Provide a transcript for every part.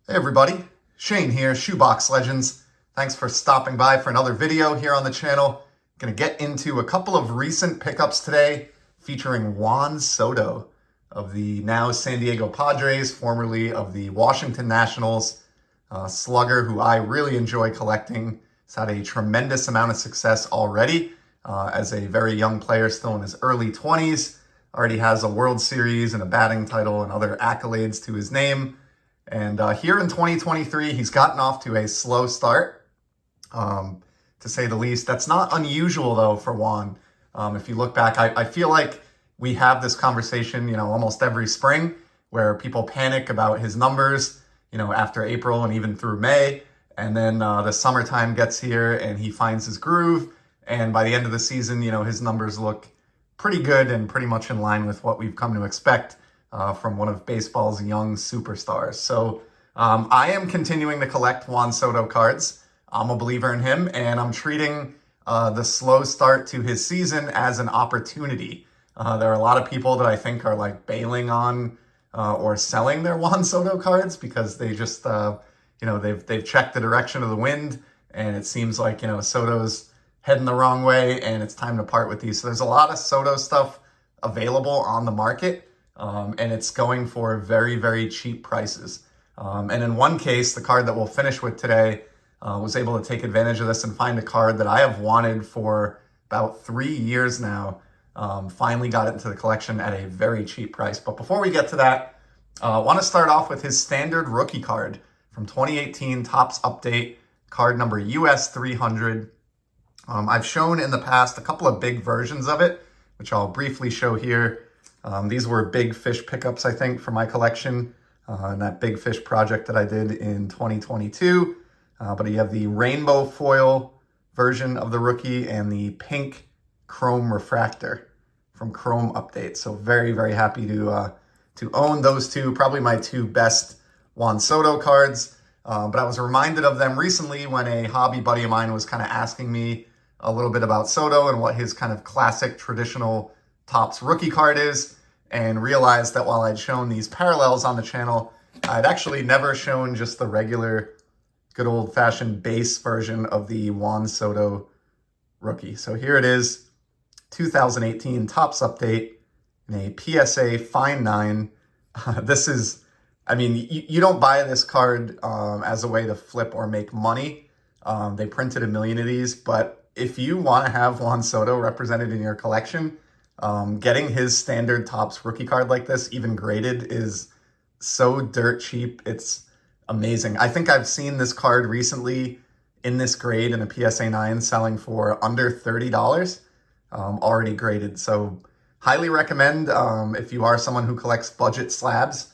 Hey everybody, Shane here, Shoebox Legends. Thanks for stopping by for another video here on the channel. Gonna get into a couple of recent pickups today featuring Juan Soto of the now San Diego Padres, formerly of the Washington Nationals, slugger who I really enjoy collecting. He's had a tremendous amount of success already as a very young player, still in his early 20s. Already has a World Series and a batting title and other accolades to his name. And here in 2023, he's gotten off to a slow start, to say the least. That's not unusual, though, for Juan. If you look back, I feel like we have this conversation, almost every spring where people panic about his numbers, after April and even through May. And then the summertime gets here and he finds his groove. And by the end of the season, his numbers look pretty good and pretty much in line with what we've come to expect from one of baseball's young superstars. So I am continuing to collect Juan Soto cards. I'm a believer in him, and I'm treating the slow start to his season as an opportunity. There are a lot of people that I think are like bailing on or selling their Juan Soto cards because they just, they've checked the direction of the wind, and it seems like, Soto's heading the wrong way, and it's time to part with these. So there's a lot of Soto stuff available on the market. And it's going for very, very cheap prices. And in one case, the card that we'll finish with today, was able to take advantage of this and find a card that I have wanted for about 3 years now. Finally got it into the collection at a very cheap price. But before we get to that, I want to start off with his standard rookie card from 2018 Topps Update, card number US 300. I've shown in the past a couple of big versions of it, which I'll briefly show here. These were big fish pickups, I think, for my collection, and that big fish project that I did in 2022. But you have the rainbow foil version of the rookie and the pink chrome refractor from Chrome Update. So very, very happy to own those two, probably my two best Juan Soto cards. But I was reminded of them recently when a hobby buddy of mine was kind of asking me a little bit about Soto and what his kind of classic traditional Topps rookie card is, and realized that while I'd shown these parallels on the channel, I'd actually never shown just the regular good old-fashioned base version of the Juan Soto rookie. So here it is, 2018 Topps Update in a PSA Fine 9. This is, you don't buy this card as a way to flip or make money. They printed 1 million of these, but if you want to have Juan Soto represented in your collection, getting his standard Topps rookie card like this, even graded, is so dirt cheap. It's amazing. I think I've seen this card recently in this grade in a PSA 9 selling for under $30, already graded. So highly recommend if you are someone who collects budget slabs.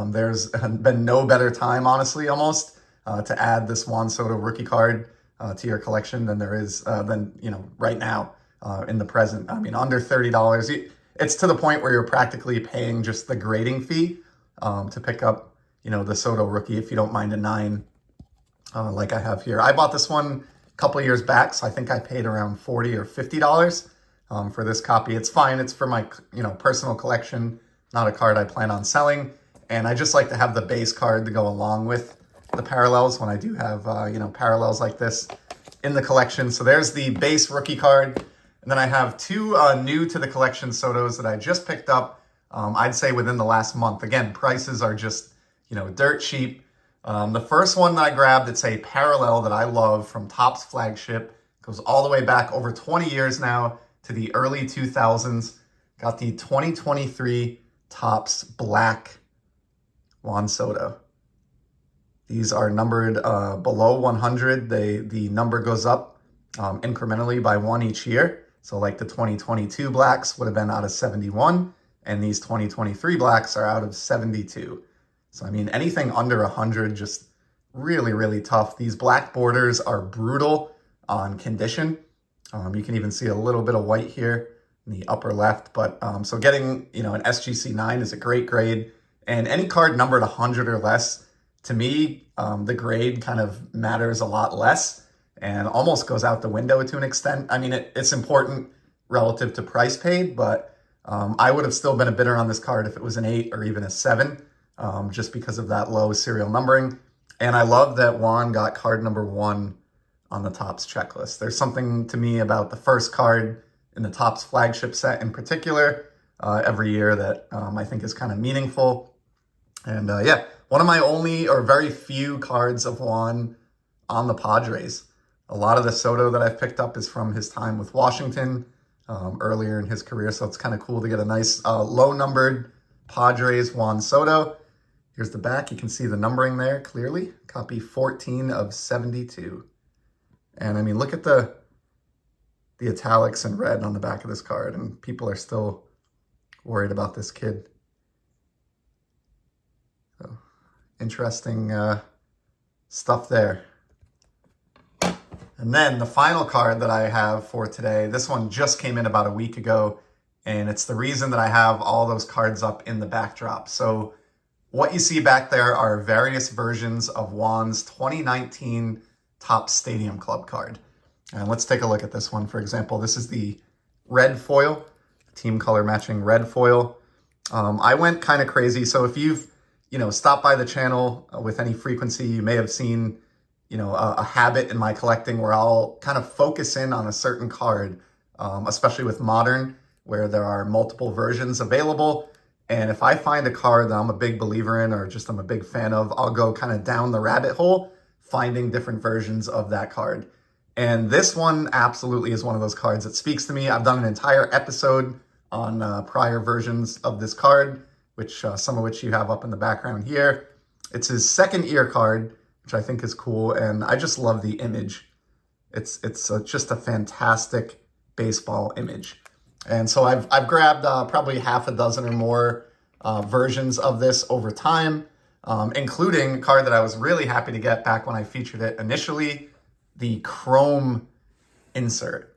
There's been no better time, honestly, almost, to add this Juan Soto rookie card to your collection than there is right now. In the present. Under $30, it's to the point where you're practically paying just the grading fee to pick up, the Soto rookie, if you don't mind a 9 like I have here. I bought this one a couple of years back, so I think I paid around $40 or $50 for this copy. It's fine. It's for my, personal collection, not a card I plan on selling. And I just like to have the base card to go along with the parallels when I do have, parallels like this in the collection. So there's the base rookie card. And then I have two new to the collection Sotos that I just picked up, I'd say within the last month. Again, prices are just, dirt cheap. The first one that I grabbed, it's a parallel that I love from Topps flagship. Goes all the way back over 20 years now to the early 2000s. Got the 2023 Topps Black Juan Soto. These are numbered below 100. The number goes up incrementally by 1 each year. So like the 2022 blacks would have been out of 71, and these 2023 blacks are out of 72. So anything under 100, just really, really tough. These black borders are brutal on condition. You can even see a little bit of white here in the upper left. But so getting, an SGC 9 is a great grade. And any card numbered 100 or less, to me, the grade kind of matters a lot less and almost goes out the window to an extent. It's important relative to price paid, but I would have still been a bidder on this card if it was an 8 or even a 7, just because of that low serial numbering. And I love that Juan got card number 1 on the Topps checklist. There's something to me about the first card in the Topps flagship set in particular every year that I think is kind of meaningful. And yeah, one of my only or very few cards of Juan on the Padres. A lot of the Soto that I've picked up is from his time with Washington earlier in his career. So it's kind of cool to get a nice low-numbered Padres Juan Soto. Here's the back. You can see the numbering there clearly. Copy 14 of 72. And I mean, look at the italics in red on the back of this card, and people are still worried about this kid. So, interesting stuff there. And then the final card that I have for today, this one just came in about a week ago, and it's the reason that I have all those cards up in the backdrop. So what you see back there are various versions of Juan's 2019 Topps Stadium Club card. And let's take a look at this one. For example, this is the red foil, team color matching red foil. I went kind of crazy. So if you've, stopped by the channel with any frequency, you may have seen, a habit in my collecting where I'll kind of focus in on a certain card, especially with modern, where there are multiple versions available. And if I find a card that I'm a big believer in or just I'm a big fan of, I'll go kind of down the rabbit hole, finding different versions of that card. And this one absolutely is one of those cards that speaks to me. I've done an entire episode on prior versions of this card, which some of which you have up in the background here. It's his second year card, which I think is cool. And I just love the image. It's just a fantastic baseball image. And so I've grabbed probably half a dozen or more versions of this over time, including a card that I was really happy to get back when I featured it initially, the Chrome insert.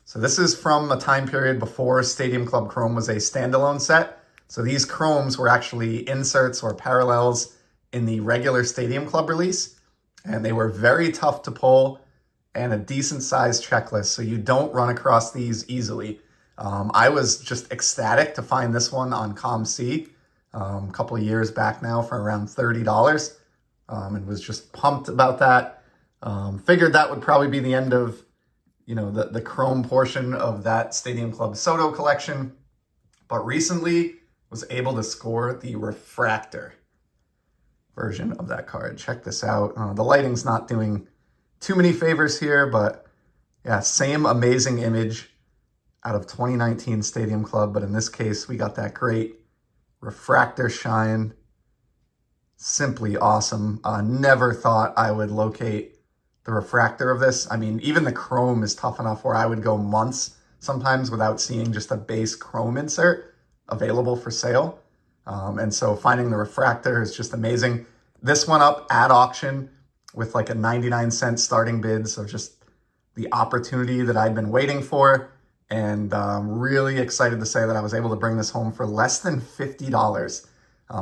So this is from a time period before Stadium Club Chrome was a standalone set. So these Chromes were actually inserts or parallels in the regular Stadium Club release, and they were very tough to pull and a decent sized checklist, so you don't run across these easily. I was just ecstatic to find this one on ComC a couple of years back now for around $30, and was just pumped about that. Figured that would probably be the end of, the Chrome portion of that Stadium Club Soto collection, but recently was able to score the refractor version of that card. Check this out. The lighting's not doing too many favors here, but yeah, same amazing image out of 2019 Stadium Club, but in this case, we got that great refractor shine. Simply awesome. Never thought I would locate the refractor of this. I mean, even the Chrome is tough enough where I would go months sometimes without seeing just a base Chrome insert available for sale. And so finding the refractor is just amazing. This went up at auction with like a 99-cent starting bid. So just the opportunity that I'd been waiting for. And really excited to say that I was able to bring this home for less than $50.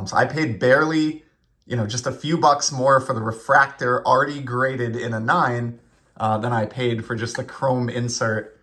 So I paid barely, just a few bucks more for the refractor already graded in a 9 than I paid for just the Chrome insert,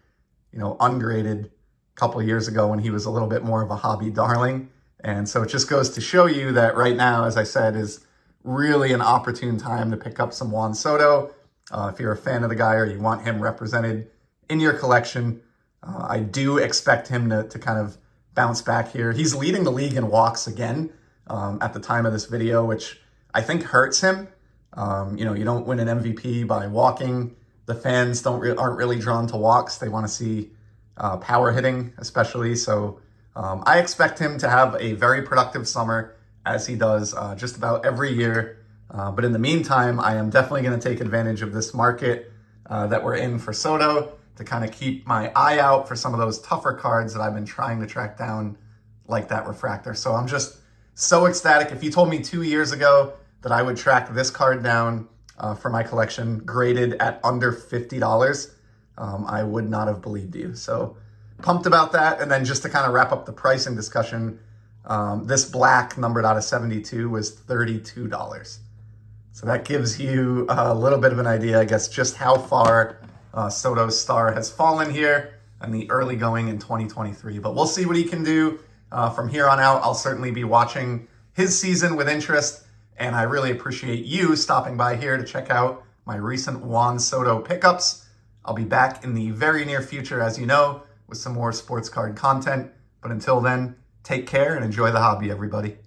ungraded a couple of years ago when he was a little bit more of a hobby darling. And so it just goes to show you that right now, as I said, is really an opportune time to pick up some Juan Soto. If you're a fan of the guy or you want him represented in your collection, I do expect him to kind of bounce back here. He's leading the league in walks again at the time of this video, which I think hurts him. You don't win an MVP by walking. The fans aren't really drawn to walks. They want to see power hitting, especially. So I expect him to have a very productive summer, as he does just about every year. But in the meantime, I am definitely going to take advantage of this market that we're in for Soto, to kind of keep my eye out for some of those tougher cards that I've been trying to track down, like that refractor. So I'm just so ecstatic. If you told me 2 years ago that I would track this card down for my collection graded at under $50, I would not have believed you. So pumped about that. And then just to kind of wrap up the pricing discussion, this black numbered out of 72 was $32. So that gives you a little bit of an idea, I guess, just how far Soto's star has fallen here in the early going in 2023. But we'll see what he can do from here on out. I'll certainly be watching his season with interest. And I really appreciate you stopping by here to check out my recent Juan Soto pickups. I'll be back in the very near future, as you know, with some more sports card content. But until then, take care and enjoy the hobby, everybody.